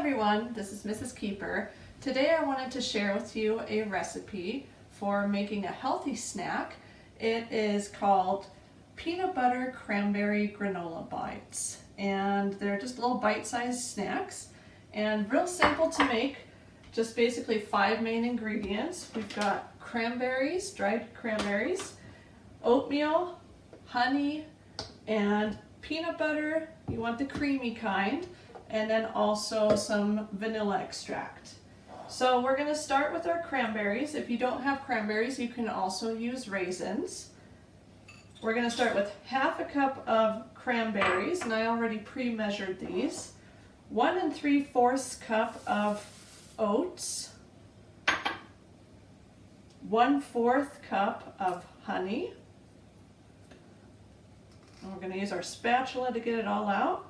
everyone, this is Mrs. Keeper. Today I wanted to share with you a recipe for making a healthy snack. It is called peanut butter cranberry granola bites, and they're just little bite-sized snacks and real simple to make. Just basically 5 main ingredients. We've got cranberries, dried cranberries, oatmeal, honey, and peanut butter. You want the creamy kind, and then also some vanilla extract. So we're going to start with our cranberries. If you don't have cranberries, you can also use raisins. We're going to start with half a cup of cranberries, and I already pre-measured these. 1 3/4 cup of oats. 1/4 cup of honey. And we're going to use our spatula to get it all out.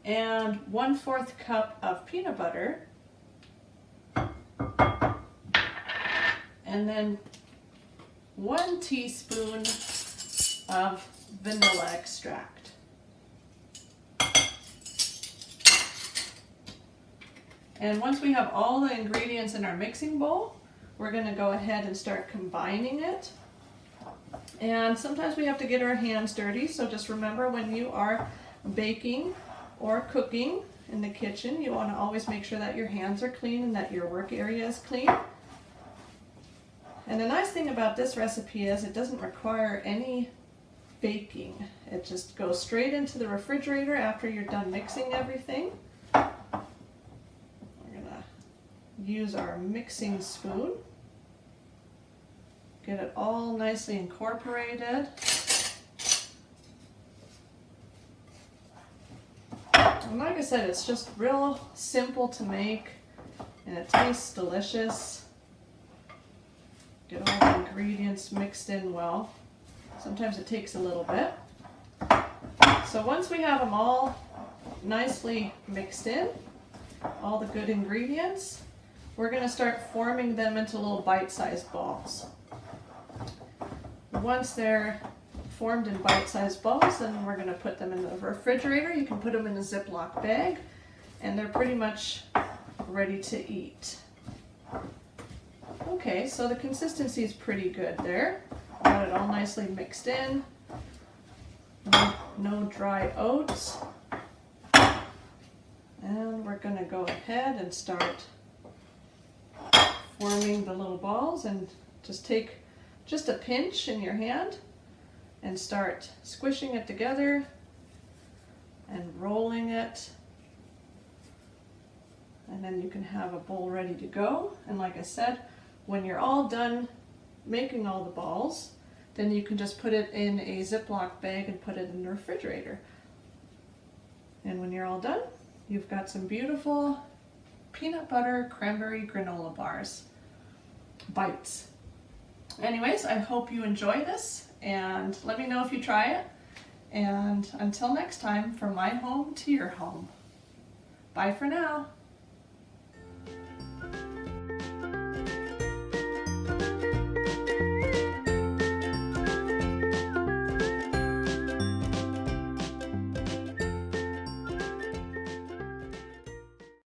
And 1/4 cup of peanut butter. And then 1 teaspoon of vanilla extract. And once we have all the ingredients in our mixing bowl, we're going to go ahead and start combining it. And sometimes we have to get our hands dirty, so just remember when you are baking or cooking in the kitchen, you want to always make sure that your hands are clean and that your work area is clean. And the nice thing about this recipe is it doesn't require any baking. It just goes straight into the refrigerator after you're done mixing everything. We're going to use our mixing spoon. Get it all nicely incorporated. And like I said, it's just real simple to make, and it tastes delicious. Get all the ingredients mixed in well. Sometimes it takes a little bit. So once we have them all nicely mixed in, all the good ingredients, we're going to start forming them into little bite-sized balls. Once they're formed in bite-sized balls, then we're going to put them in the refrigerator. You can put them in a Ziploc bag, and they're pretty much ready to eat. Okay, so the consistency is pretty good there. Got it all nicely mixed in. No dry oats. And we're going to go ahead and start forming the little balls, and just take just a pinch in your hand and start squishing it together and rolling it. And then you can have a bowl ready to go. And like I said, when you're all done making all the balls, then you can just put it in a Ziploc bag and put it in the refrigerator. And when you're all done, you've got some beautiful peanut butter cranberry granola bites. Anyways, I hope you enjoy this, and let me know if you try it. And until next time, from my home to your home. Bye for now.